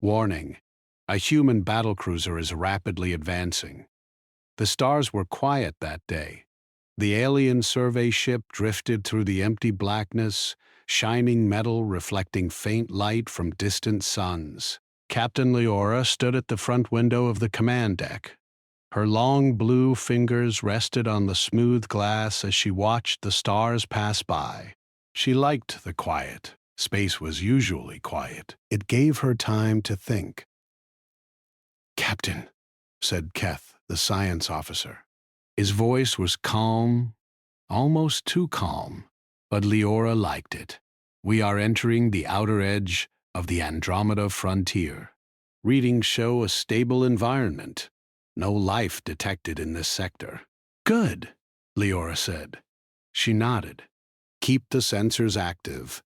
Warning: a human battlecruiser is rapidly advancing. The stars were quiet that day. The alien survey ship drifted through the empty blackness, shining metal reflecting faint light from distant suns. Captain Leora stood at the front window of the command deck. Her long blue fingers rested on the smooth glass as she watched the stars pass by. She liked the quiet. Space was usually quiet. It gave her time to think. "Captain," said Keth, the science officer. His voice was calm, almost too calm, but Leora liked it. "We are entering the outer edge of the Andromeda frontier. Readings show a stable environment. No life detected in this sector." "Good," Leora said. She nodded. "Keep the sensors active.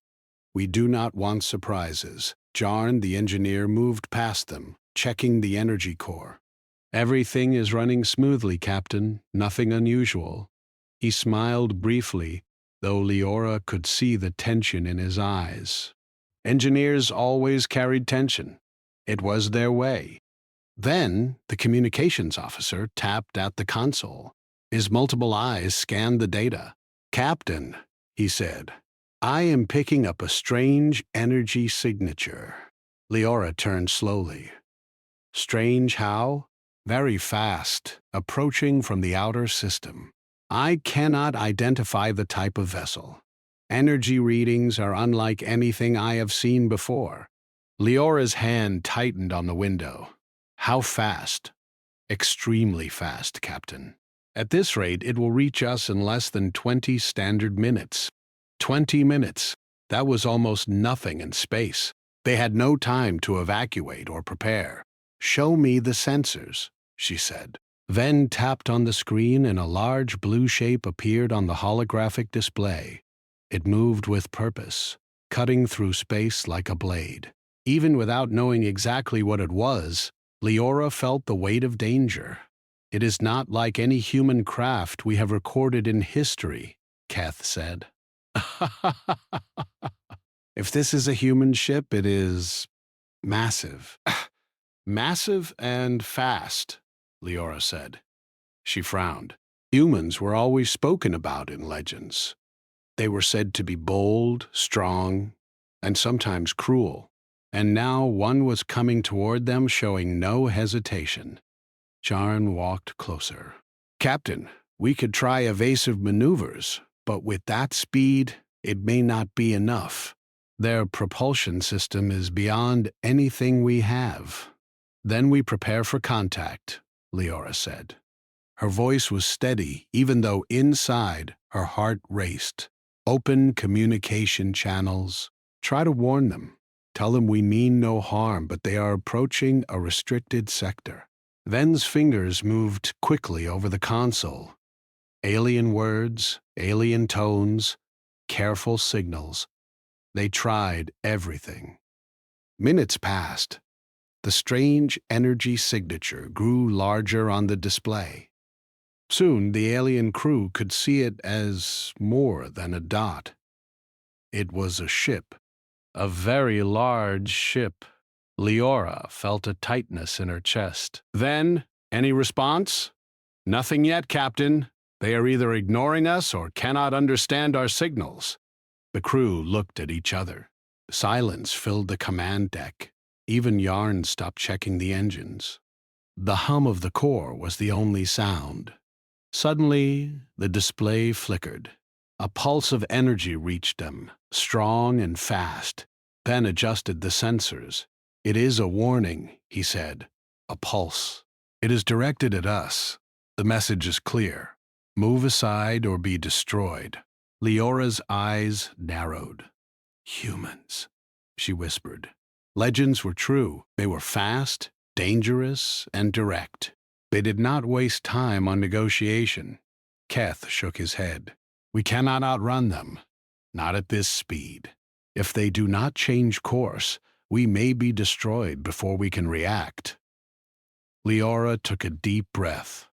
We do not want surprises." Jarn, the engineer, moved past them, checking the energy core. "Everything is running smoothly, Captain. Nothing unusual." He smiled briefly, though Leora could see the tension in his eyes. Engineers always carried tension. It was their way. Then the communications officer tapped at the console. His multiple eyes scanned the data. "Captain," he said, "I am picking up a strange energy signature." Leora turned slowly. "Strange how?" "Very fast, approaching from the outer system. I cannot identify the type of vessel. Energy readings are unlike anything I have seen before." Leora's hand tightened on the window. "How fast?" "Extremely fast, Captain. At this rate, it will reach us in less than 20 standard minutes." 20 minutes. That was almost nothing in space. They had no time to evacuate or prepare. "Show me the sensors," she said. Then tapped on the screen and a large blue shape appeared on the holographic display. It moved with purpose, cutting through space like a blade. Even without knowing exactly what it was, Leora felt the weight of danger. "It is not like any human craft we have recorded in history," Keth said. "If this is a human ship, it is massive." "Massive and fast," Leora said. She frowned. "Humans were always spoken about in legends. They were said to be bold, strong, and sometimes cruel. And now one was coming toward them, showing no hesitation." Jarn walked closer. "Captain, we could try evasive maneuvers, but with that speed, it may not be enough. Their propulsion system is beyond anything we have." "Then we prepare for contact," Leora said. Her voice was steady, even though inside her heart raced. "Open communication channels. Try to warn them. Tell them we mean no harm, but they are approaching a restricted sector." Ven's fingers moved quickly over the console. Alien words, alien tones, careful signals. They tried everything. Minutes passed. The strange energy signature grew larger on the display. Soon the alien crew could see it as more than a dot. It was a ship. A very large ship. Leora felt a tightness in her chest. "Then, any response?" "Nothing yet, Captain. They are either ignoring us or cannot understand our signals." The crew looked at each other. Silence filled the command deck. Even Yarn stopped checking the engines. The hum of the core was the only sound. Suddenly, the display flickered. A pulse of energy reached them, strong and fast. Ben adjusted the sensors. "It is a warning," he said. "A pulse. It is directed at us. The message is clear. Move aside or be destroyed." Leora's eyes narrowed. "Humans," she whispered. Legends were true. They were fast, dangerous, and direct. They did not waste time on negotiation. Keth shook his head. "We cannot outrun them. Not at this speed. If they do not change course, we may be destroyed before we can react." Leora took a deep breath.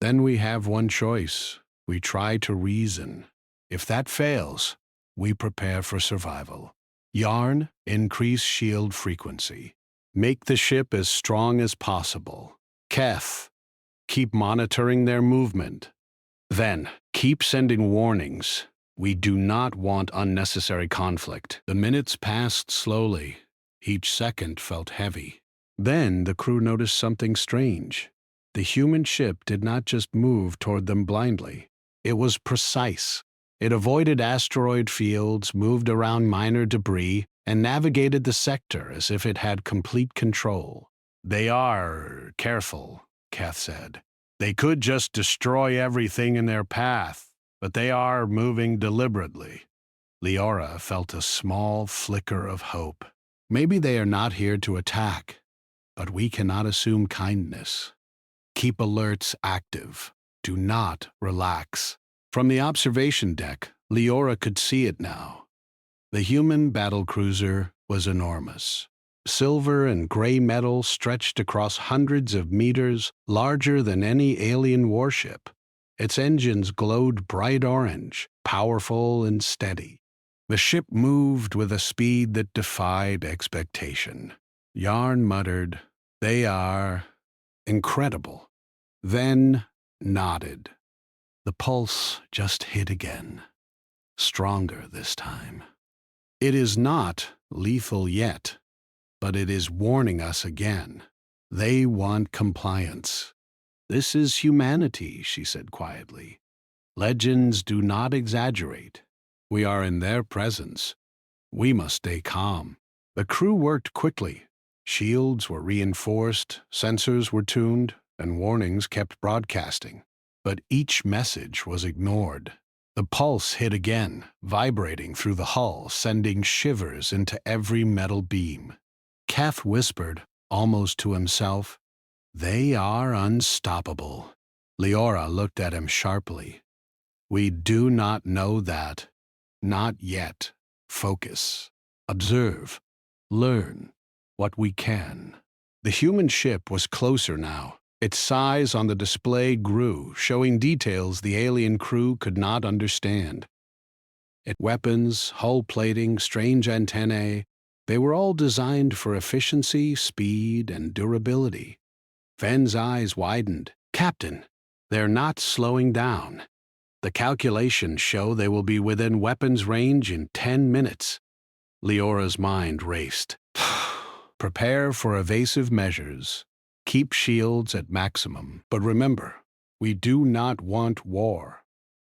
"Then we have one choice. We try to reason. If that fails, we prepare for survival. Yarn, increase shield frequency. Make the ship as strong as possible. Keth, keep monitoring their movement. Then, keep sending warnings. We do not want unnecessary conflict. The minutes passed slowly. Each second felt heavy. Then the crew noticed something strange. The human ship did not just move toward them blindly. It was precise. It avoided asteroid fields, moved around minor debris, and navigated the sector as if it had complete control. They are careful, Keth said. They could just destroy everything in their path, but they are moving deliberately. Leora felt a small flicker of hope. Maybe they are not here to attack, but we cannot assume kindness. Keep alerts active. Do not relax. From the observation deck, Leora could see it now. The human battlecruiser was enormous. Silver and gray metal stretched across hundreds of meters, larger than any alien warship. Its engines glowed bright orange, powerful and steady. The ship moved with a speed that defied expectation. Yarn muttered, "They are incredible," then nodded. The pulse just hit again. Stronger this time. It is not lethal yet, but it is warning us again. They want compliance. This is humanity, she said quietly. Legends do not exaggerate. We are in their presence. We must stay calm. The crew worked quickly. Shields were reinforced, sensors were tuned, and warnings kept broadcasting. But each message was ignored. The pulse hit again, vibrating through the hull, sending shivers into every metal beam. Keth whispered, almost to himself, "They are unstoppable." Leora looked at him sharply. "We do not know that. Not yet. Focus. Observe. Learn what we can." The human ship was closer now. Its size on the display grew, showing details the alien crew could not understand. Weapons, hull plating, strange antennae, they were all designed for efficiency, speed, and durability. Ven's eyes widened. "Captain, they're not slowing down. The calculations show they will be within weapons range in 10 minutes. Leora's mind raced. Prepare for evasive measures. Keep shields at maximum. But remember, we do not want war.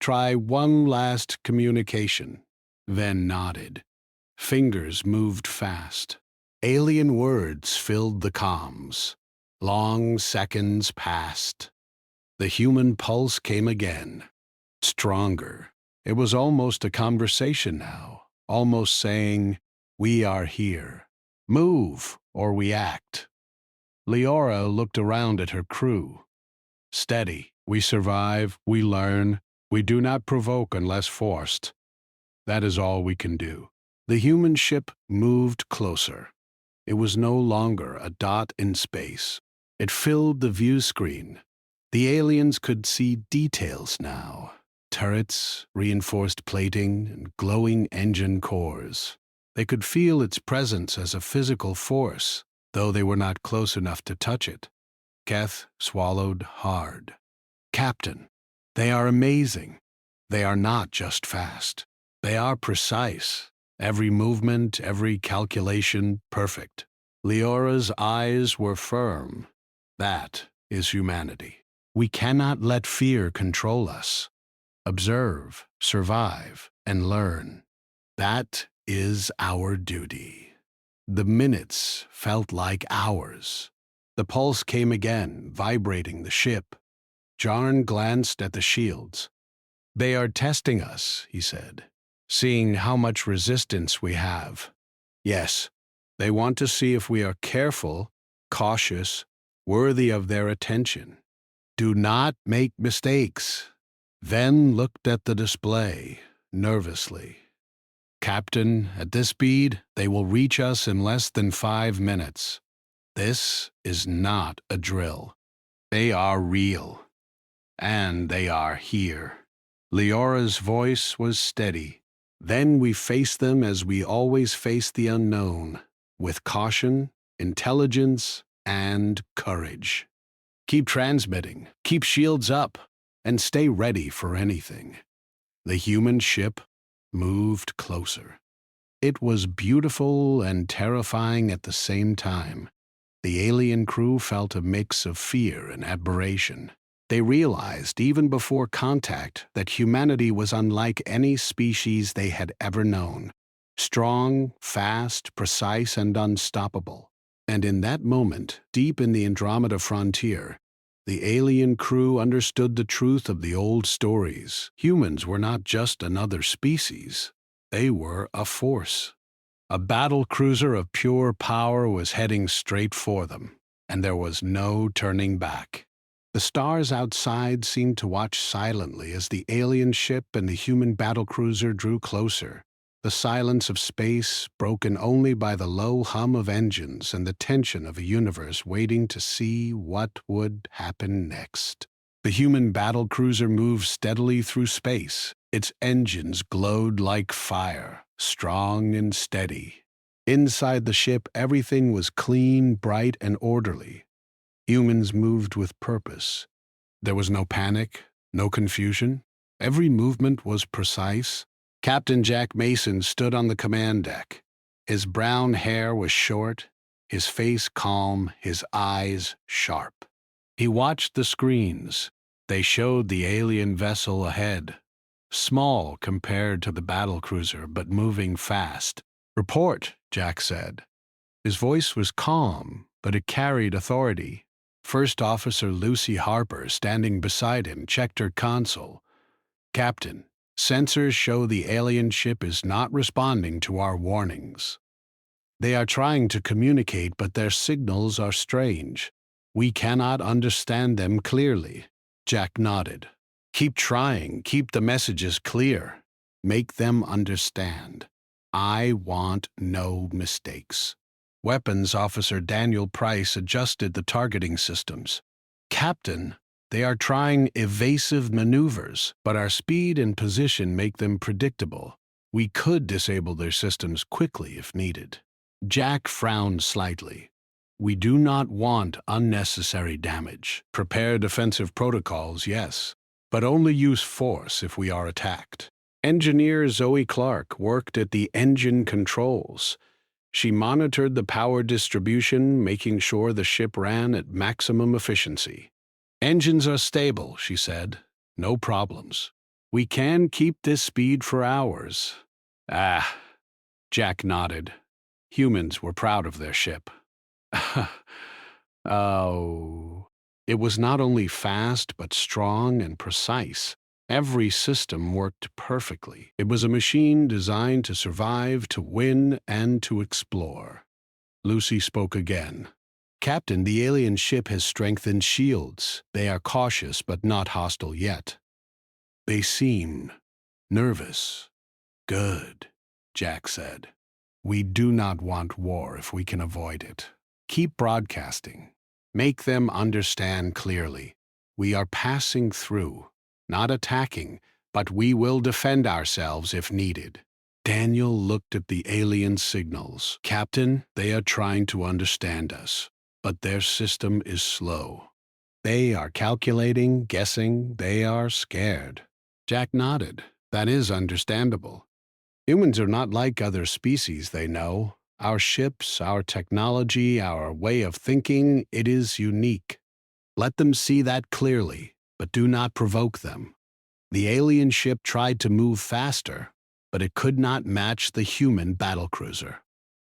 Try one last communication." Ven nodded. Fingers moved fast. Alien words filled the comms. Long seconds passed. The human pulse came again. Stronger. It was almost a conversation now, almost saying, "We are here. Move, or we act." Leora looked around at her crew. "Steady. We survive, we learn, we do not provoke unless forced. That is all we can do." The human ship moved closer. It was no longer a dot in space. It filled the view screen. The aliens could see details now. Turrets, reinforced plating, and glowing engine cores. They could feel its presence as a physical force, though they were not close enough to touch it. Keth swallowed hard. "Captain, they are amazing. They are not just fast. They are precise. Every movement, every calculation, perfect." Leora's eyes were firm. That is humanity. We cannot let fear control us. Observe, survive, and learn. That is our duty. The minutes felt like hours. The pulse came again, vibrating the ship. Jarn glanced at the shields. "They are testing us," he said, "seeing how much resistance we have. Yes, they want to see if we are careful, cautious, worthy of their attention. Do not make mistakes." Ven looked at the display, nervously. "Captain, at this speed, they will reach us in less than 5 minutes. This is not a drill. They are real. And they are here." Leora's voice was steady. "Then we face them as we always face the unknown, with caution intelligence, and courage. Keep transmitting, keep shields up, and stay ready for anything. The human ship moved closer. It was beautiful and terrifying at the same time. The alien crew felt a mix of fear and admiration. They realized, even before contact, that humanity was unlike any species they had ever known. Strong, fast, precise, and unstoppable. And in that moment, deep in the Andromeda frontier, the alien crew understood the truth of the old stories. Humans were not just another species. They were a force. A battlecruiser of pure power was heading straight for them, and there was no turning back. The stars outside seemed to watch silently as the alien ship and the human battlecruiser drew closer. The silence of space, broken only by the low hum of engines and the tension of a universe waiting to see what would happen next. The human battlecruiser moved steadily through space. Its engines glowed like fire, strong and steady. Inside the ship, everything was clean, bright, and orderly. Humans moved with purpose. There was no panic, no confusion. Every movement was precise. Captain Jack Mason stood on the command deck. His brown hair was short, his face calm, his eyes sharp. He watched the screens. They showed the alien vessel ahead, small compared to the battlecruiser, but moving fast. "Report," Jack said. His voice was calm, but it carried authority. First Officer Lucy Harper, standing beside him, checked her console. "Captain, sensors show the alien ship is not responding to our warnings. They are trying to communicate, but their signals are strange. We cannot understand them clearly." Jack nodded. "Keep trying. Keep the messages clear. Make them understand. I want no mistakes." Weapons Officer Daniel Price adjusted the targeting systems. "Captain, they are trying evasive maneuvers, but our speed and position make them predictable. We could disable their systems quickly if needed." Jack frowned slightly. "We do not want unnecessary damage. Prepare defensive protocols, yes, but only use force if we are attacked." Engineer Zoe Clark worked at the engine controls. She monitored the power distribution, making sure the ship ran at maximum efficiency. "Engines are stable," she said. "No problems. We can keep this speed for hours." "Ah," Jack nodded. Humans were proud of their ship. Oh. It was not only fast, but strong and precise. Every system worked perfectly. It was a machine designed to survive, to win, and to explore. Lucy spoke again. "Captain, the alien ship has strengthened shields. They are cautious, but not hostile yet." "They seem nervous." "Good," Jack said. "We do not want war if we can avoid it. Keep broadcasting. Make them understand clearly. We are passing through, not attacking, but we will defend ourselves if needed." Daniel looked at the alien signals. "Captain, they are trying to understand us, but their system is slow. They are calculating, guessing, they are scared." Jack nodded. "That is understandable. Humans are not like other species they know. Our ships, our technology, our way of thinking, it is unique. Let them see that clearly, but do not provoke them. The alien ship tried to move faster, but it could not match the human battlecruiser.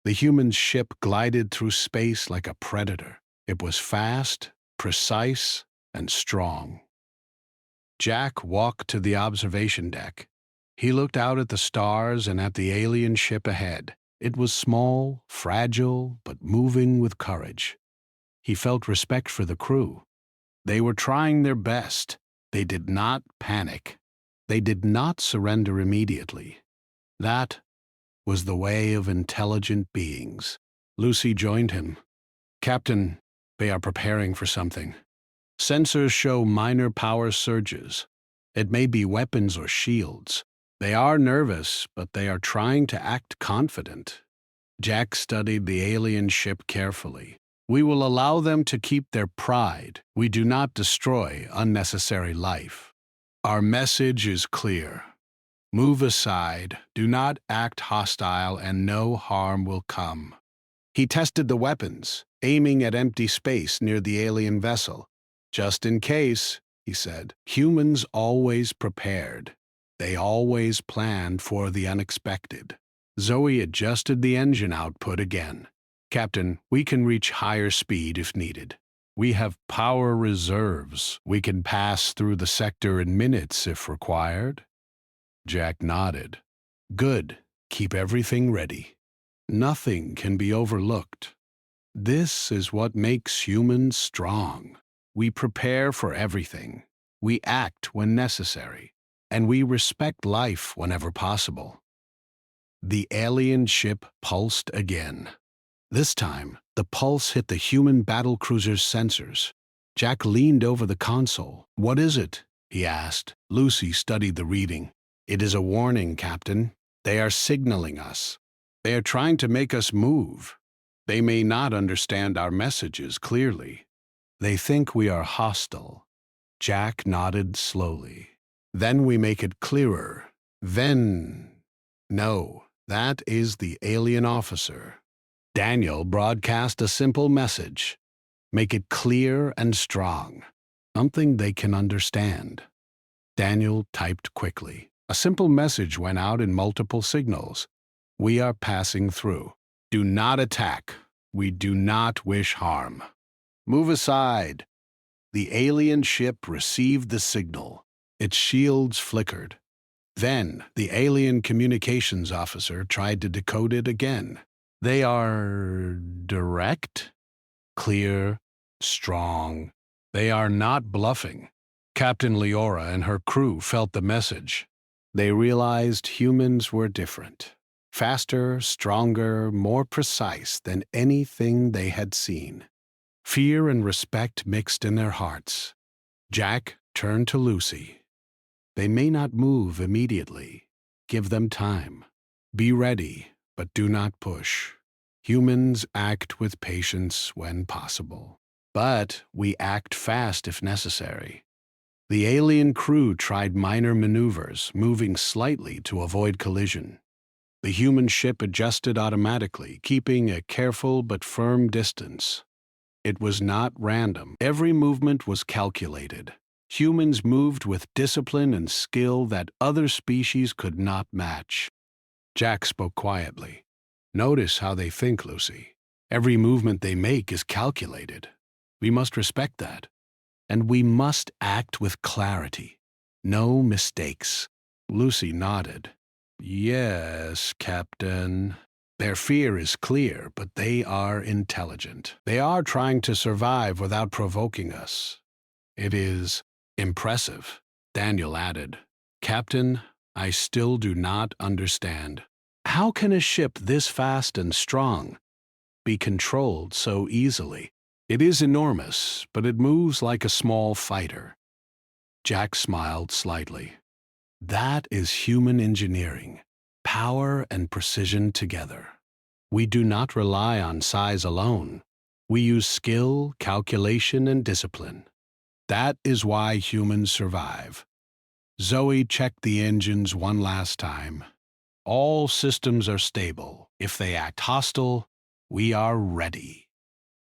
The human ship glided through space like a predator. It was fast, precise, and strong." Jack walked to the observation deck. He looked out at the stars and at the alien ship ahead. It was small, fragile, but moving with courage. He felt respect for the crew. They were trying their best. They did not panic. They did not surrender immediately. That was the way of intelligent beings. Lucy joined him. "Captain, they are preparing for something. Sensors show minor power surges. It may be weapons or shields. They are nervous, but they are trying to act confident." Jack studied the alien ship carefully. We will allow them to keep their pride. We do not destroy unnecessary life. Our message is clear. Move aside, do not act hostile, and no harm will come. He tested the weapons, aiming at empty space near the alien vessel. Just in case, he said, humans always prepared. They always planned for the unexpected. Zoe adjusted the engine output again. Captain, we can reach higher speed if needed. We have power reserves. We can pass through the sector in minutes if required. Jack nodded. Good. Keep everything ready. Nothing can be overlooked. This is what makes humans strong. We prepare for everything. We act when necessary. And we respect life whenever possible. The alien ship pulsed again. This time, the pulse hit the human battlecruiser's sensors. Jack leaned over the console. What is it? He asked. Lucy studied the reading. It is a warning, Captain. They are signaling us. They are trying to make us move. They may not understand our messages clearly. They think we are hostile. Jack nodded slowly. Then we make it clearer. No, that is the alien officer. Daniel broadcast a simple message. Make it clear and strong. Something they can understand. Daniel typed quickly. A simple message went out in multiple signals. We are passing through. Do not attack. We do not wish harm. Move aside. The alien ship received the signal. Its shields flickered. Then the alien communications officer tried to decode it again. They are direct, clear, strong. They are not bluffing. Captain Leora and her crew felt the message. They realized humans were different. Faster, stronger, more precise than anything they had seen. Fear and respect mixed in their hearts. Jack turned to Lucy. They may not move immediately. Give them time. Be ready, but do not push. Humans act with patience when possible. But we act fast if necessary. The alien crew tried minor maneuvers, moving slightly to avoid collision. The human ship adjusted automatically, keeping a careful but firm distance. It was not random. Every movement was calculated. Humans moved with discipline and skill that other species could not match. Jack spoke quietly. Notice how they think, Lucy. Every movement they make is calculated. We must respect that. And we must act with clarity. No mistakes. Lucy nodded. Yes, Captain. Their fear is clear, but they are intelligent. They are trying to survive without provoking us. It is impressive. Daniel added, Captain, I still do not understand. How can a ship this fast and strong be controlled so easily? It is enormous, but it moves like a small fighter. Jack smiled slightly. That is human engineering, power and precision together. We do not rely on size alone. We use skill, calculation, and discipline. That is why humans survive. Zoe checked the engines one last time. All systems are stable. If they act hostile, we are ready.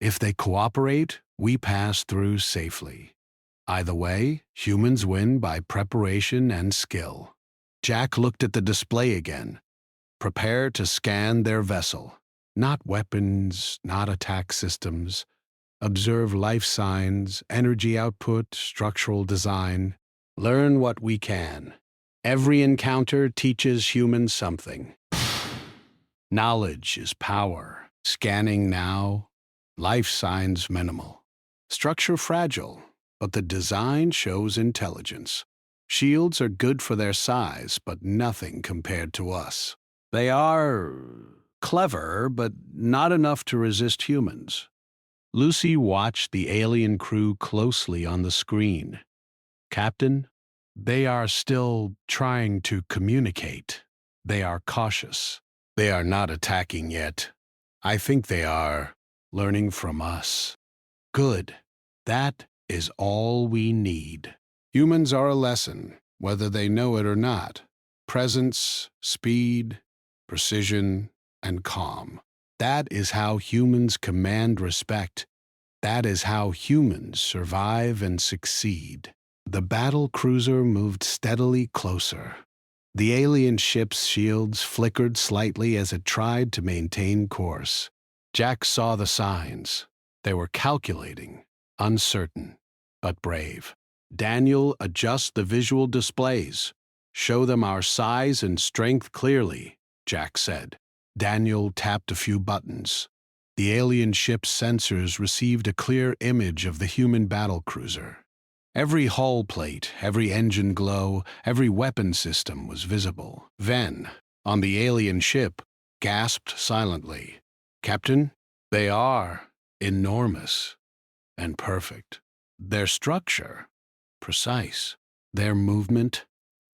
If they cooperate, we pass through safely. Either way, humans win by preparation and skill. Jack looked at the display again. Prepare to scan their vessel. Not weapons, not attack systems. Observe life signs, energy output, structural design. Learn what we can. Every encounter teaches humans something. Knowledge is power. Scanning now. Life signs minimal. Structure fragile, but the design shows intelligence. Shields are good for their size, but nothing compared to us. They are clever, but not enough to resist humans. Lucy watched the alien crew closely on the screen. Captain, they are still trying to communicate. They are cautious. They are not attacking yet. I think they are learning from us. Good. That is all we need. Humans are a lesson, whether they know it or not. Presence, speed, precision, and calm. That is how humans command respect. That is how humans survive and succeed. The Battlecruiser moved steadily closer. The alien ship's shields flickered slightly as it tried to maintain course. Jack saw the signs. They were calculating, uncertain, but brave. Daniel, adjust the visual displays. Show them our size and strength clearly, Jack said. Daniel tapped a few buttons. The alien ship's sensors received a clear image of the human battlecruiser. Every hull plate, every engine glow, every weapon system was visible. Ven, on the alien ship, gasped silently. Captain, they are enormous and perfect. Their structure, precise. Their movement,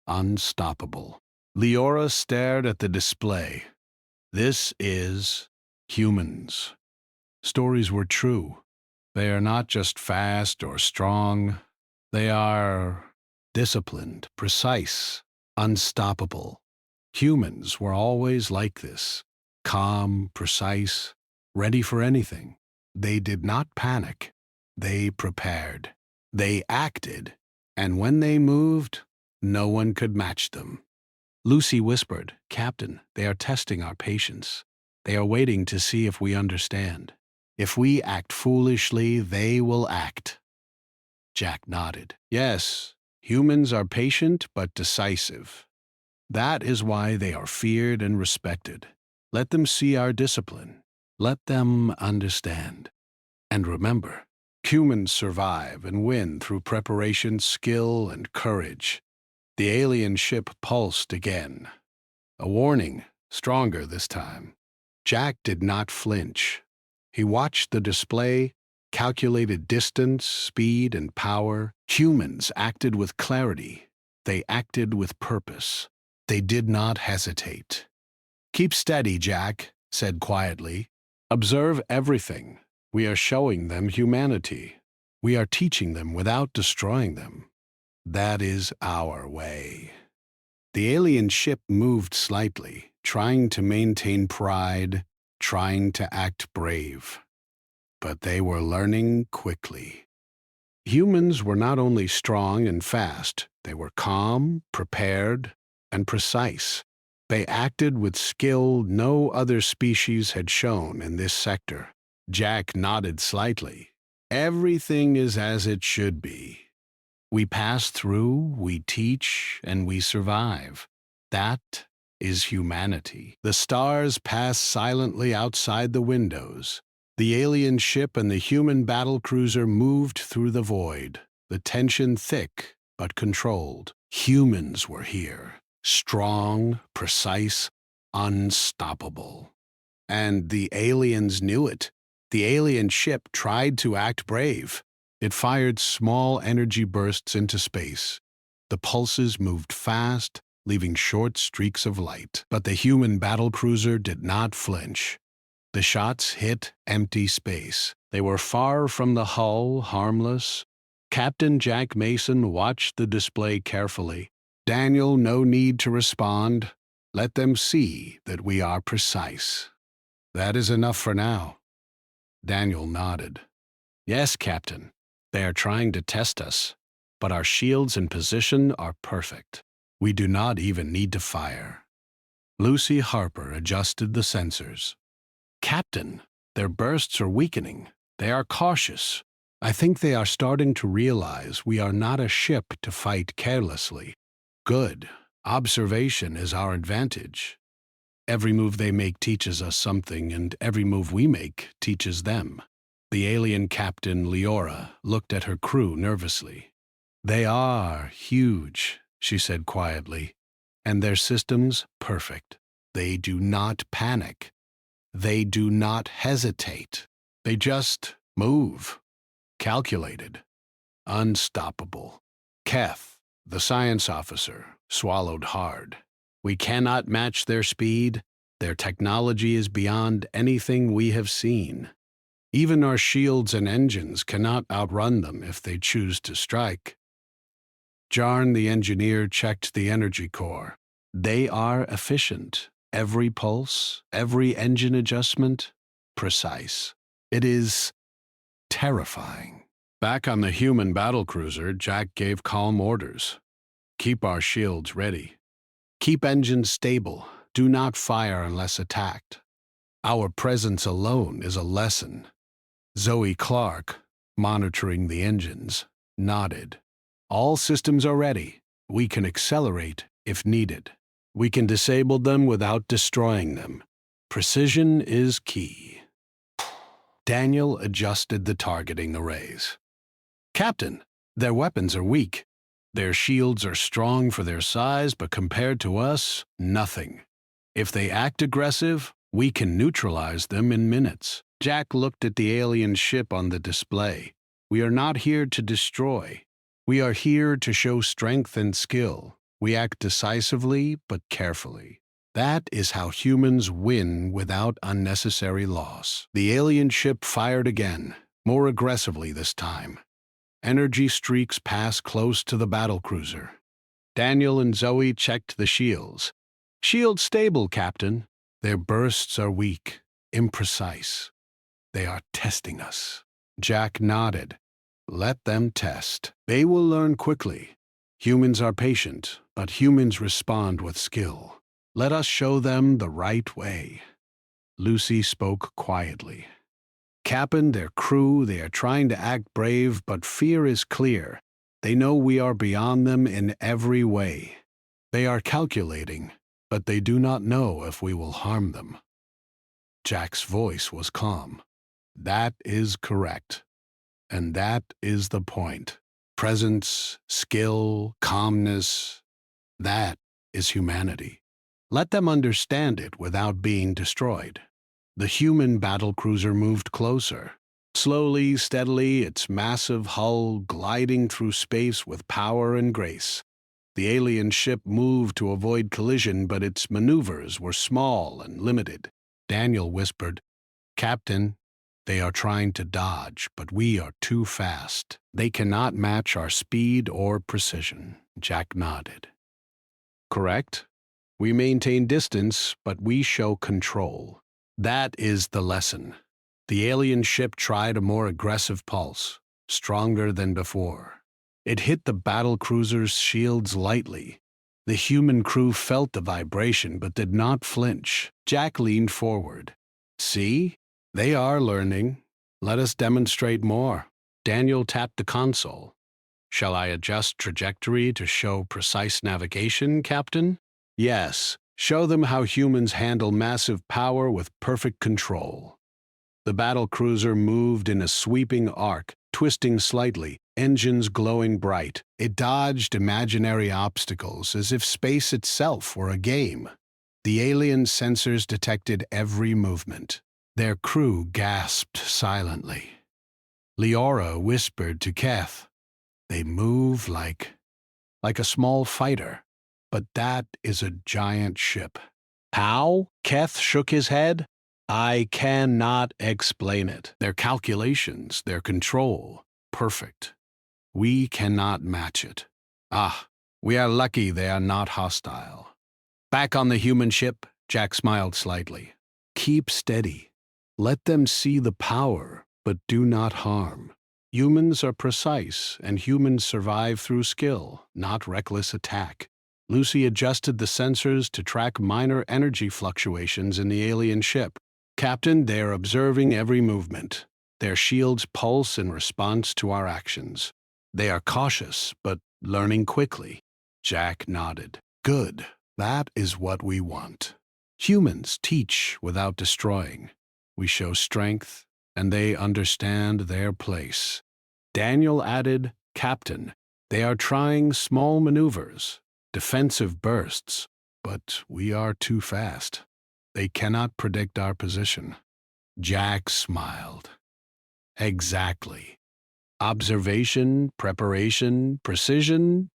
unstoppable. Leora stared at the display. This is humans. Stories were true. They are not just fast or strong. They are disciplined, precise, unstoppable. Humans were always like this, calm, precise, ready for anything. They did not panic. They prepared. They acted, and when they moved, no one could match them. Lucy whispered, Captain, they are testing our patience. They are waiting to see if we understand. If we act foolishly, they will act. Jack nodded. Yes, humans are patient but decisive. That is why they are feared and respected. Let them see our discipline. Let them understand. And remember, humans survive and win through preparation, skill, and courage. The alien ship pulsed again. A warning, stronger this time. Jack did not flinch. He watched the display, calculated distance, speed, and power. Humans acted with clarity. They acted with purpose. They did not hesitate. Keep steady, Jack, said quietly. Observe everything. We are showing them humanity. We are teaching them without destroying them. That is our way. The alien ship moved slightly, trying to maintain pride, trying to act brave. But they were learning quickly. Humans were not only strong and fast, they were calm, prepared, and precise. They acted with skill no other species had shown in this sector. Jack nodded slightly. Everything is as it should be. We pass through, we teach, and we survive. That is humanity. The stars pass silently outside the windows. The alien ship and the human battlecruiser moved through the void, the tension thick but controlled. Humans were here, strong, precise, unstoppable. And the aliens knew it. The alien ship tried to act brave. It fired small energy bursts into space. The pulses moved fast, leaving short streaks of light. But the human battlecruiser did not flinch. The shots hit empty space. They were far from the hull, harmless. Captain Jack Mason watched the display carefully. Daniel, no need to respond. Let them see that we are precise. That is enough for now. Daniel nodded. Yes, Captain. They are trying to test us, but our shields and position are perfect. We do not even need to fire. Lucy Harper adjusted the sensors. Captain, their bursts are weakening. They are cautious. I think they are starting to realize we are not a ship to fight carelessly. Good. Observation is our advantage. Every move they make teaches us something, and every move we make teaches them. The alien captain, Leora, looked at her crew nervously. They are huge, she said quietly, and their systems perfect. They do not panic. They do not hesitate. They just move. Calculated. Unstoppable. Keth, the science officer, swallowed hard. We cannot match their speed. Their technology is beyond anything we have seen. Even our shields and engines cannot outrun them if they choose to strike. Jarn, the engineer, checked the energy core. They are efficient. Every pulse, every engine adjustment, precise. It is terrifying. Back on the human battlecruiser, Jack gave calm orders. Keep our shields ready. Keep engines stable. Do not fire unless attacked. Our presence alone is a lesson. Zoe Clark, monitoring the engines, nodded. All systems are ready. We can accelerate if needed. We can disable them without destroying them. Precision is key. Daniel adjusted the targeting arrays. Captain, their weapons are weak. Their shields are strong for their size, but compared to us, nothing. If they act aggressive, we can neutralize them in minutes. Jack looked at the alien ship on the display. We are not here to destroy. We are here to show strength and skill. We act decisively, but carefully. That is how humans win without unnecessary loss. The alien ship fired again, more aggressively this time. Energy streaks passed close to the battlecruiser. Daniel and Zoe checked the shields. Shield stable, Captain. Their bursts are weak, imprecise. They are testing us. Jack nodded. Let them test. They will learn quickly. Humans are patient, but humans respond with skill. Let us show them the right way. Lucy spoke quietly. Captain, their crew, they are trying to act brave, but fear is clear. They know we are beyond them in every way. They are calculating, but they do not know if we will harm them. Jack's voice was calm. That is correct. And that is the point. Presence, skill, calmness, that is humanity. Let them understand it without being destroyed. The human battlecruiser moved closer. Slowly, steadily, its massive hull gliding through space with power and grace. The alien ship moved to avoid collision, but its maneuvers were small and limited. Daniel whispered, Captain, they are trying to dodge, but we are too fast. They cannot match our speed or precision. Jack nodded. Correct? We maintain distance, but we show control. That is the lesson. The alien ship tried a more aggressive pulse, stronger than before. It hit the battlecruiser's shields lightly. The human crew felt the vibration but did not flinch. Jack leaned forward. See? They are learning. Let us demonstrate more. Daniel tapped the console. Shall I adjust trajectory to show precise navigation, Captain? Yes. Show them how humans handle massive power with perfect control. The battlecruiser moved in a sweeping arc, twisting slightly, engines glowing bright. It dodged imaginary obstacles as if space itself were a game. The alien sensors detected every movement. Their crew gasped silently. Leora whispered to Keth, They move like a small fighter, but that is a giant ship. How? Keth shook his head. I cannot explain it. Their calculations, their control, perfect. We cannot match it. Ah, we are lucky they are not hostile. Back on the human ship, Jack smiled slightly. Keep steady. Let them see the power, but do not harm. Humans are precise, and humans survive through skill, not reckless attack. Lucy adjusted the sensors to track minor energy fluctuations in the alien ship. Captain, they are observing every movement. Their shields pulse in response to our actions. They are cautious, but learning quickly. Jack nodded. Good. That is what we want. Humans teach without destroying. We show strength, and they understand their place. Daniel added, Captain, they are trying small maneuvers, defensive bursts, but we are too fast. They cannot predict our position. Jack smiled. Exactly. Observation, preparation, precision,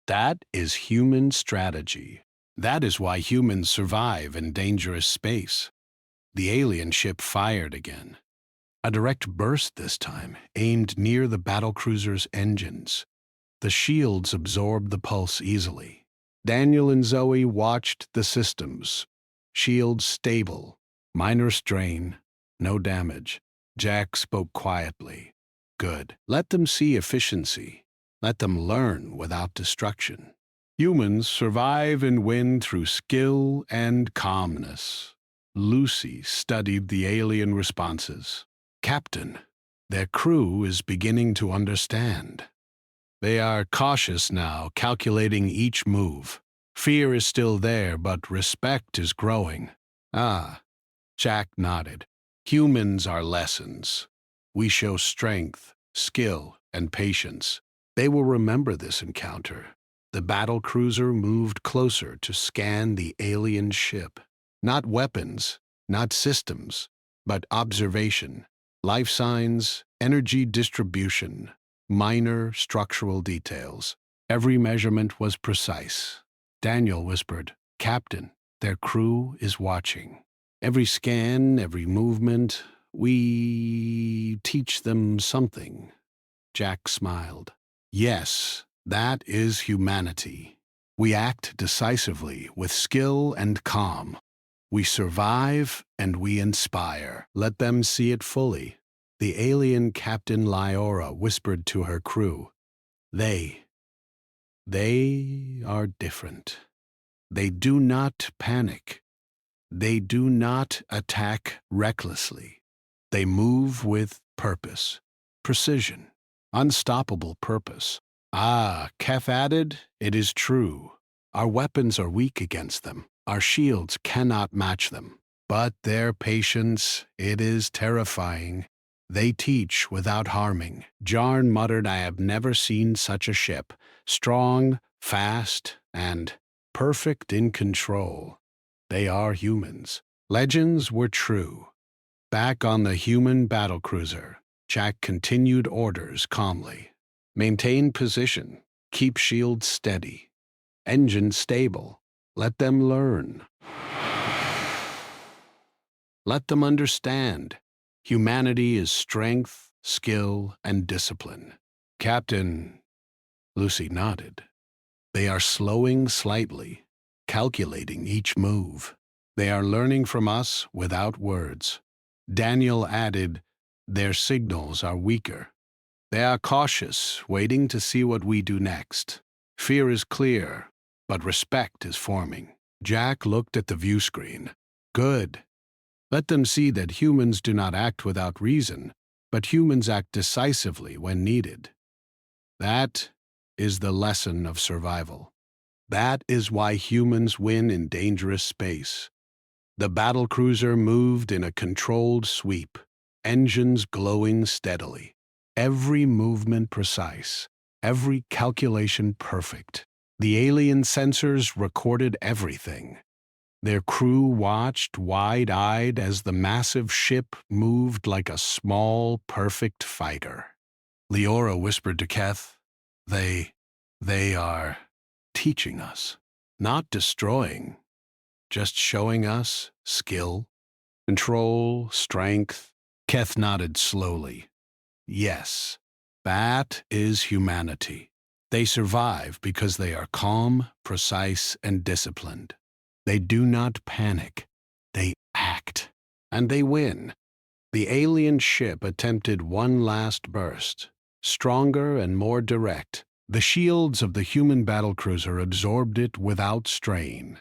that is human strategy. That is why humans survive in dangerous space. The alien ship fired again. A direct burst this time, aimed near the battlecruiser's engines. The shields absorbed the pulse easily. Daniel and Zoe watched the systems. Shields stable. Minor strain. No damage. Jack spoke quietly. Good. Let them see efficiency. Let them learn without destruction. Humans survive and win through skill and calmness. Lucy studied the alien responses. Captain, their crew is beginning to understand. They are cautious now, calculating each move. Fear is still there, but respect is growing. Ah, Jack nodded. Humans are lessons. We show strength, skill, and patience. They will remember this encounter. The battlecruiser moved closer to scan the alien ship. Not weapons, not systems, but observation. Life signs, energy distribution, minor structural details. Every measurement was precise. Daniel whispered, Captain, their crew is watching. Every scan, every movement, we teach them something. Jack smiled. Yes, that is humanity. We act decisively with skill and calm. We survive and we inspire. Let them see it fully. The alien Captain Lyora whispered to her crew. They are different. They do not panic. They do not attack recklessly. They move with purpose, precision, unstoppable purpose. Ah, Kef added, it is true. Our weapons are weak against them. Our shields cannot match them. But their patience, it is terrifying. They teach without harming. Jarn muttered, I have never seen such a ship. Strong, fast, and perfect in control. They are humans. Legends were true. Back on the human battlecruiser, Jack continued orders calmly. Maintain position. Keep shields steady. Engine stable. Let them learn. Let them understand. Humanity is strength, skill, and discipline. Captain, Lucy nodded. They are slowing slightly, calculating each move. They are learning from us without words. Daniel added, their signals are weaker. They are cautious, waiting to see what we do next. Fear is clear, but respect is forming. Jack looked at the view screen. Good. Let them see that humans do not act without reason, but humans act decisively when needed. That is the lesson of survival. That is why humans win in dangerous space. The battlecruiser moved in a controlled sweep, engines glowing steadily. Every movement precise, every calculation perfect. The alien sensors recorded everything. Their crew watched wide-eyed as the massive ship moved like a small, perfect fighter. Leora whispered to Keth, They are teaching us, not destroying, just showing us skill, control, strength. Keth nodded slowly. Yes, that is humanity. They survive because they are calm, precise, and disciplined. They do not panic. They act. And they win. The alien ship attempted one last burst, stronger and more direct. The shields of the human battlecruiser absorbed it without strain.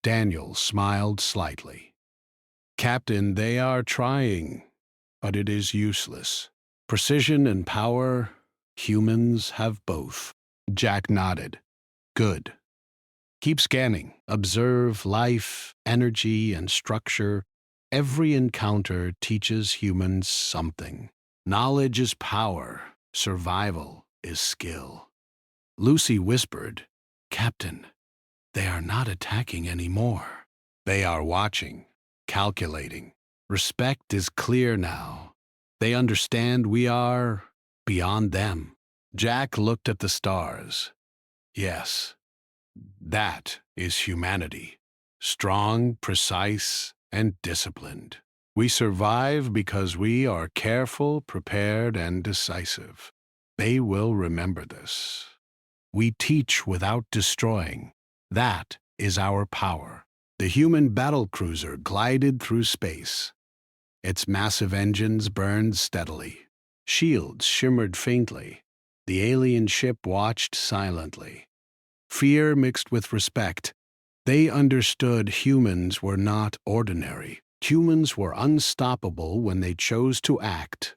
Daniel smiled slightly. Captain, they are trying, but it is useless. Precision and power, humans have both. Jack nodded. Good. Keep scanning. Observe life, energy, and structure. Every encounter teaches humans something. Knowledge is power. Survival is skill. Lucy whispered, Captain, they are not attacking anymore. They are watching, calculating. Respect is clear now. They understand we are beyond them. Jack looked at the stars. Yes, That is humanity. Strong, precise, and disciplined. We survive because we are careful, prepared, and decisive. They will remember this. We teach without destroying. That is our power. The human battlecruiser glided through space. Its massive engines burned steadily. Shields shimmered faintly. The alien ship watched silently. Fear mixed with respect. They understood humans were not ordinary. Humans were unstoppable when they chose to act.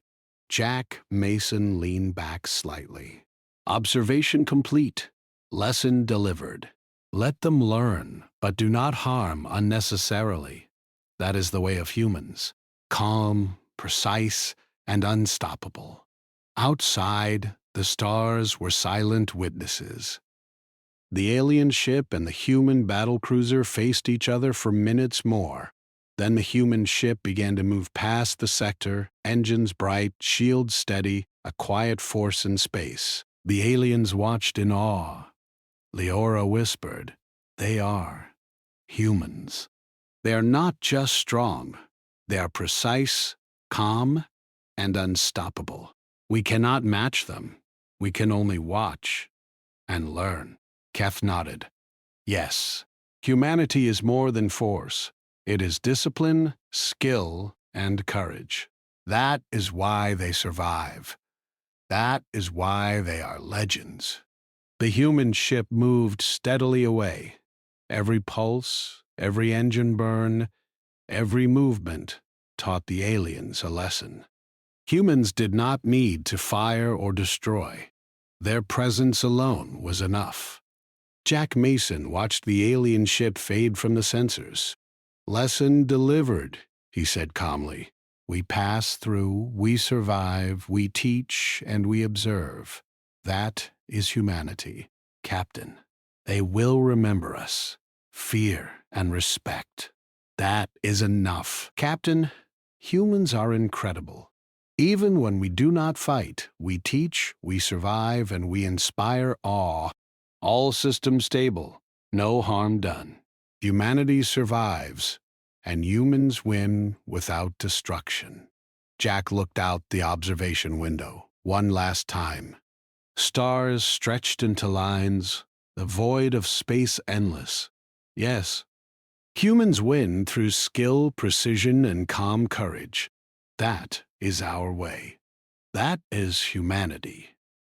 Jack Mason leaned back slightly. Observation complete. Lesson delivered. Let them learn, but do not harm unnecessarily. That is the way of humans. Calm, precise, and unstoppable. Outside, the stars were silent witnesses. The alien ship and the human battlecruiser faced each other for minutes more. Then the human ship began to move past the sector, engines bright, shields steady, a quiet force in space. The aliens watched in awe. Leora whispered, "They are humans. They are not just strong. They are precise, calm, and unstoppable. We cannot match them. We can only watch and learn." Keth nodded. Yes, humanity is more than force. It is discipline, skill, and courage. That is why they survive. That is why they are legends. The human ship moved steadily away. Every pulse, every engine burn, every movement taught the aliens a lesson. Humans did not need to fire or destroy. Their presence alone was enough. Jack Mason watched the alien ship fade from the sensors. "Lesson delivered," he said calmly. "We pass through, we survive, we teach, and we observe. That is humanity. Captain, they will remember us. Fear and respect. That is enough. Captain, humans are incredible. Even when we do not fight, we teach, we survive, and we inspire awe. All systems stable, no harm done. Humanity survives, and humans win without destruction." Jack looked out the observation window one last time. Stars stretched into lines, the void of space endless. Yes, humans win through skill, precision, and calm courage. That is our way. That is humanity.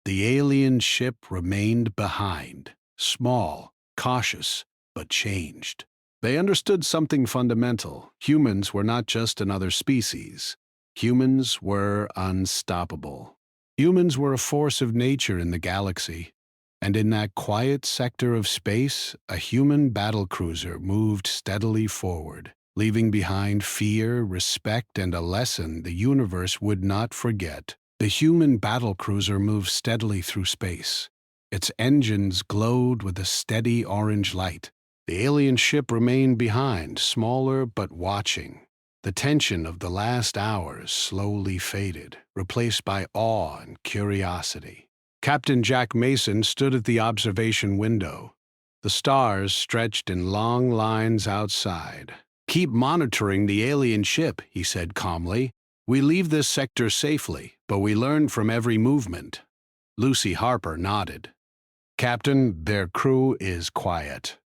The alien ship remained behind, small, cautious, but changed. They understood something fundamental. Humans were not just another species. Humans were unstoppable. Humans were a force of nature in the galaxy. And in that quiet sector of space, a human battlecruiser moved steadily forward, leaving behind fear, respect, and a lesson the universe would not forget. The human battlecruiser moved steadily through space. Its engines glowed with a steady orange light. The alien ship remained behind, smaller but watching. The tension of the last hours slowly faded, replaced by awe and curiosity. Captain Jack Mason stood at the observation window. The stars stretched in long lines outside. "Keep monitoring the alien ship," he said calmly. "We leave this sector safely, but we learn from every movement." Lucy Harper nodded. "Captain, their crew is quiet.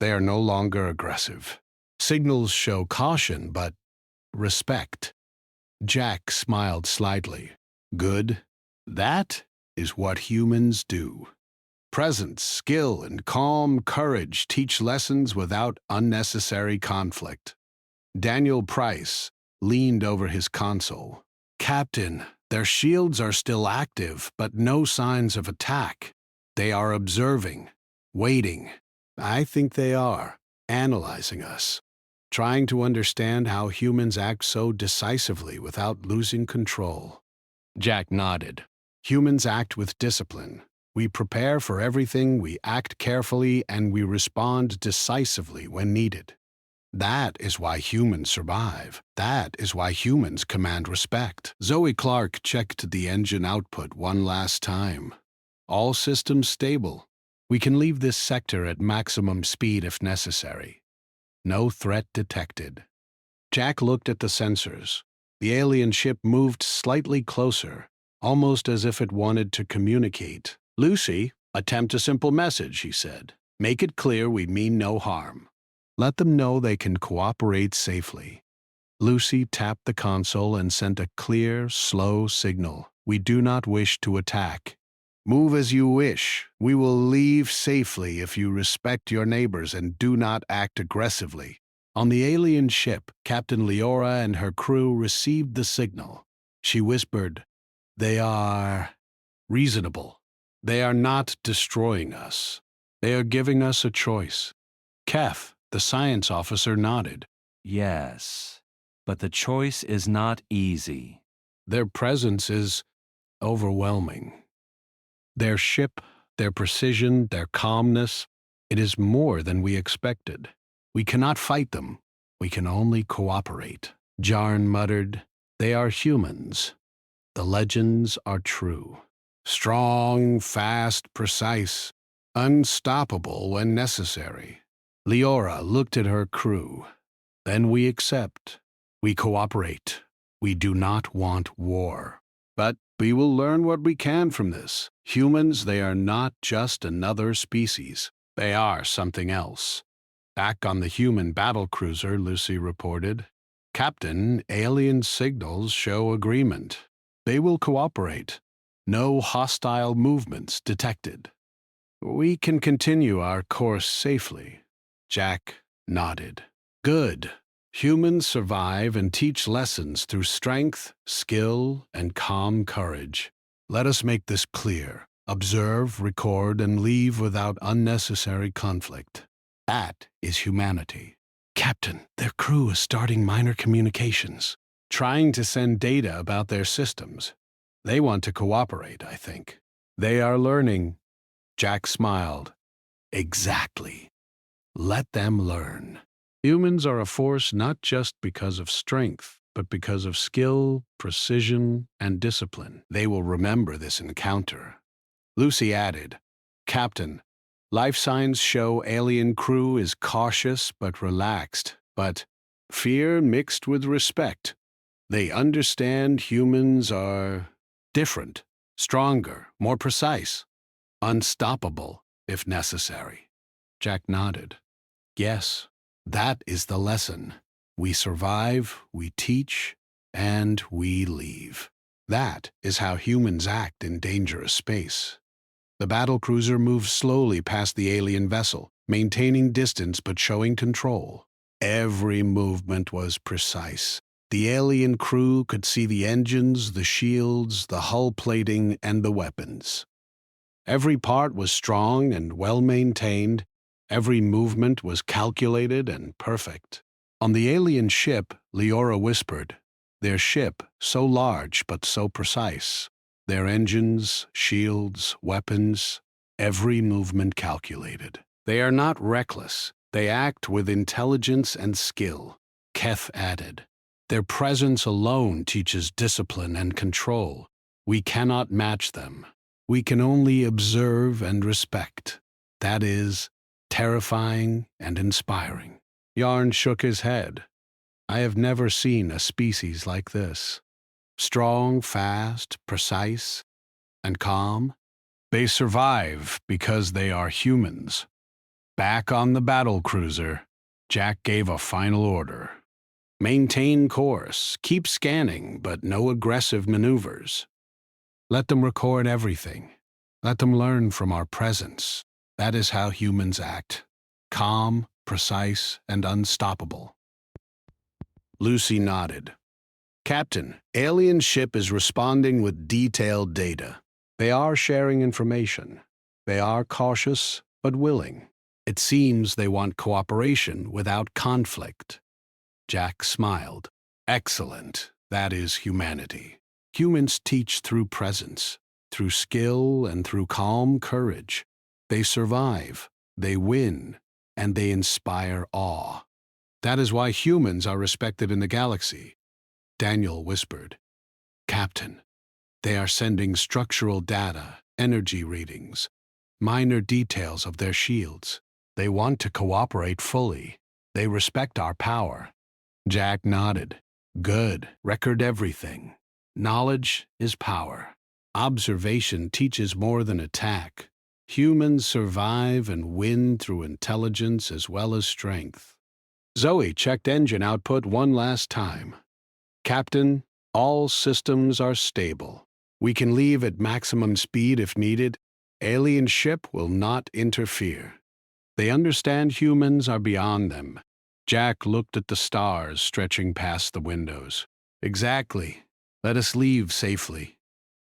They are no longer aggressive. Signals show caution, but respect." Jack smiled slightly. "Good. That is what humans do. Presence, skill, and calm courage teach lessons without unnecessary conflict." Daniel Price leaned over his console. "Captain, their shields are still active, but no signs of attack. They are observing, waiting. I think they are analyzing us, trying to understand how humans act so decisively without losing control." Jack nodded. "Humans act with discipline. We prepare for everything, we act carefully, and we respond decisively when needed. That is why humans survive. That is why humans command respect." Zoe Clark checked the engine output one last time. All systems stable. We can leave this sector at maximum speed if necessary. No threat detected. Jack looked at the sensors. The alien ship moved slightly closer, almost as if it wanted to communicate. "Lucy, attempt a simple message," he said. "Make it clear we mean no harm. Let them know they can cooperate safely." Lucy tapped the console and sent a clear, slow signal. "We do not wish to attack. Move as you wish. We will leave safely if you respect your neighbors and do not act aggressively." On the alien ship, Captain Leora and her crew received the signal. She whispered, "They are reasonable. They are not destroying us. They are giving us a choice." Keth, the science officer, nodded. Yes, but the choice is not easy. "Their presence is overwhelming. Their ship, their precision, their calmness, it is more than we expected. We cannot fight them. We can only cooperate." Jarn muttered, "They are humans. The legends are true. Strong, fast, precise, unstoppable when necessary." Leora looked at her crew. "Then we accept. We cooperate. We do not want war. But we will learn what we can from this. Humans, they are not just another species. They are something else." Back on the human battlecruiser, Lucy reported, "Captain, alien signals show agreement. They will cooperate. No hostile movements detected. We can continue our course safely." Jack nodded. "Good. Humans survive and teach lessons through strength, skill, and calm courage. Let us make this clear. Observe, record, and leave without unnecessary conflict. That is humanity." "Captain, their crew is starting minor communications, trying to send data about their systems. They want to cooperate, I think. They are learning." Jack smiled. "Exactly. Let them learn. Humans are a force not just because of strength, but because of skill, precision, and discipline. They will remember this encounter." Lucy added, "Captain, life signs show alien crew is cautious but relaxed, but fear mixed with respect. They understand humans are different, stronger, more precise, unstoppable if necessary." Jack nodded. "Yes, that is the lesson. We survive, we teach, and we leave. That is how humans act in dangerous space." The battlecruiser moved slowly past the alien vessel, maintaining distance but showing control. Every movement was precise. The alien crew could see the engines, the shields, the hull plating, and the weapons. Every part was strong and well-maintained. Every movement was calculated and perfect. On the alien ship, Leora whispered, "Their ship, so large but so precise. Their engines, shields, weapons, every movement calculated. They are not reckless. They act with intelligence and skill." Keth added, "Their presence alone teaches discipline and control. We cannot match them. We can only observe and respect. That is terrifying and inspiring." Yarn shook his head. "I have never seen a species like this. Strong, fast, precise, and calm. They survive because they are humans." Back on the battlecruiser, Jack gave a final order. "Maintain course, keep scanning, but no aggressive maneuvers. Let them record everything. Let them learn from our presence. That is how humans act. Calm, precise, and unstoppable." Lucy nodded. "Captain, alien ship is responding with detailed data. They are sharing information. They are cautious but willing. It seems they want cooperation without conflict." Jack smiled. "Excellent. That is humanity. Humans teach through presence, through skill, and through calm courage. They survive, they win, and they inspire awe. That is why humans are respected in the galaxy." Daniel whispered, "Captain, they are sending structural data, energy readings. minor details of their shields. They want to cooperate fully. They respect our power. Jack nodded. Good. Record everything. Knowledge is power. Observation teaches more than attack. Humans survive and win through intelligence as well as strength. Zoe checked engine output one last time. Captain, all systems are stable. We can leave at maximum speed if needed. Alien ship will not interfere. They understand humans are beyond them. Jack looked at the stars stretching past the windows. Exactly. Let us leave safely.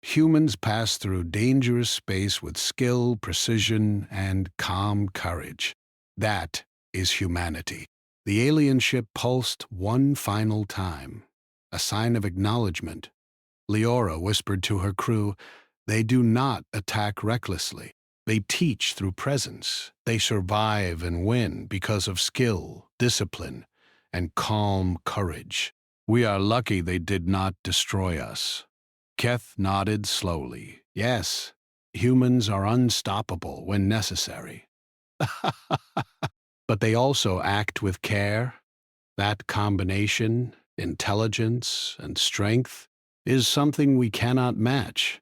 Humans pass through dangerous space with skill, precision, and calm courage. That is humanity. The alien ship pulsed one final time, a sign of acknowledgement. Leora whispered to her crew, "They do not attack recklessly. They teach through presence. They survive and win because of skill, discipline, and calm courage. We are lucky they did not destroy us." Keth nodded slowly. Yes, humans are unstoppable when necessary. But they also act with care. That combination, intelligence and strength, is something we cannot match.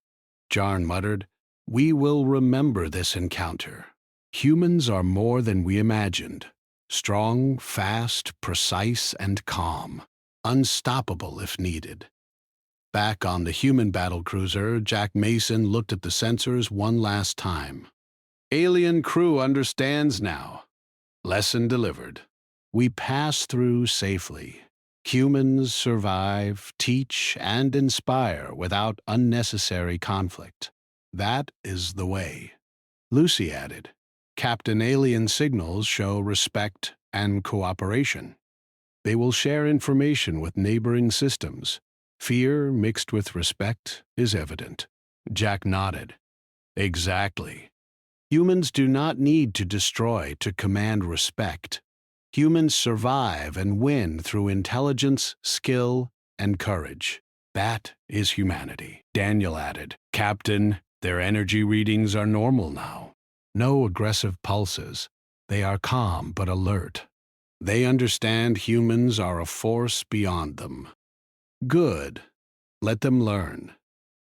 Jarn muttered, "We will remember this encounter. Humans are more than we imagined. Strong, fast, precise, and calm. Unstoppable if needed." Back on the human battlecruiser, Jack Mason looked at the sensors one last time. Alien crew understands now. Lesson delivered. We pass through safely. Humans survive, teach, and inspire without unnecessary conflict. That is the way. Lucy added, Captain Alien signals show respect and cooperation. They will share information with neighboring systems. Fear mixed with respect is evident. Jack nodded. Exactly. Humans do not need to destroy to command respect. Humans survive and win through intelligence, skill, and courage. That is humanity. Daniel added, Captain, their energy readings are normal now. No aggressive pulses. They are calm but alert. They understand humans are a force beyond them. Good. Let them learn.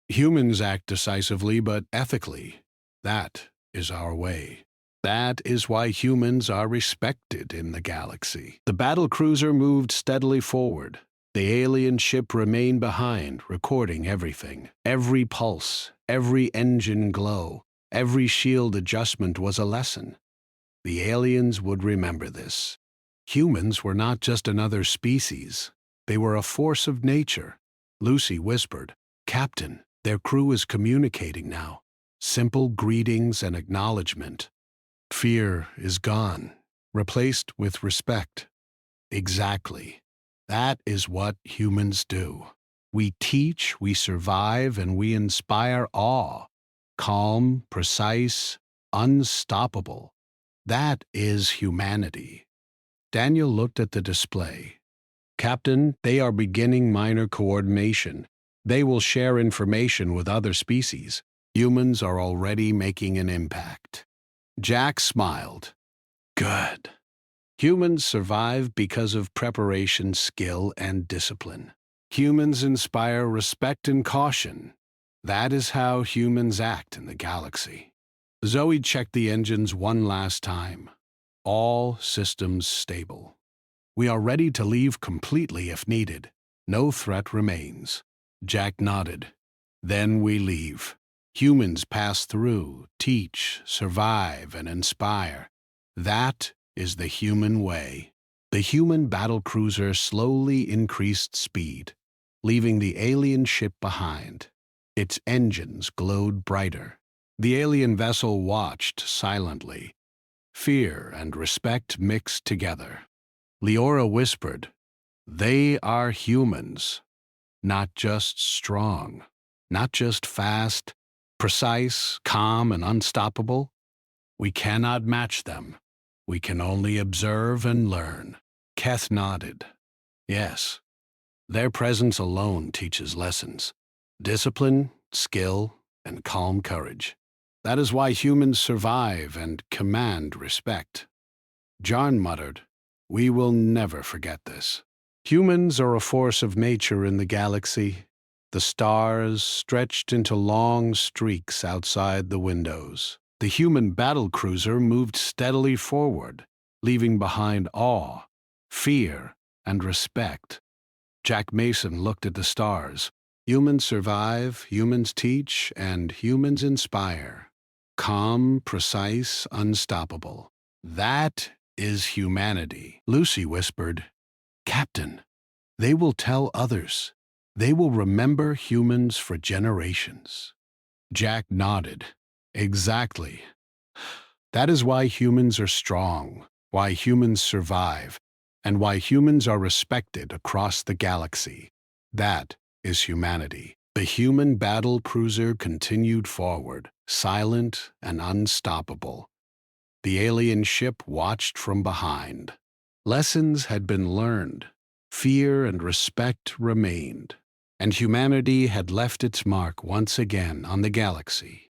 Humans act decisively but ethically. That is our way. That is why humans are respected in the galaxy. The battlecruiser moved steadily forward. The alien ship remained behind, recording everything. Every pulse, every engine glow, every shield adjustment was a lesson. The aliens would remember this. Humans were not just another species. They were a force of nature. Lucy whispered, Captain, their crew is communicating now. Simple greetings and acknowledgement. Fear is gone, replaced with respect. Exactly. That is what humans do. We teach, we survive, and we inspire awe. Calm, precise, unstoppable. That is humanity. Daniel looked at the display. Captain, they are beginning minor coordination. They will share information with other species. Humans are already making an impact. Jack smiled. Good. Humans survive because of preparation, skill, and discipline. Humans inspire respect and caution. That is how humans act in the galaxy. Zoe checked the engines one last time. All systems stable. We are ready to leave completely if needed. No threat remains. Jack nodded. Then we leave. Humans pass through, teach, survive, and inspire. That is the human way. The human battlecruiser slowly increased speed, leaving the alien ship behind. Its engines glowed brighter. The alien vessel watched silently. Fear and respect mixed together. Leora whispered, They are humans, not just strong, not just fast, precise, calm, and unstoppable. We cannot match them. We can only observe and learn. Keth nodded. Yes, their presence alone teaches lessons. Discipline, skill, and calm courage. That is why humans survive and command respect. John muttered, "We will never forget this." Humans are a force of nature in the galaxy. The stars stretched into long streaks outside the windows. The human battlecruiser moved steadily forward, leaving behind awe, fear, and respect. Jack Mason looked at the stars. Humans survive, humans teach, and humans inspire. Calm, precise, unstoppable. That is humanity. Lucy whispered, "Captain, they will tell others. They will remember humans for generations." Jack nodded. Exactly. That is why humans are strong, why humans survive, and why humans are respected across the galaxy. That is humanity. The human battle cruiser continued forward, silent and unstoppable. The alien ship watched from behind. Lessons had been learned. Fear and respect remained. And humanity had left its mark once again on the galaxy.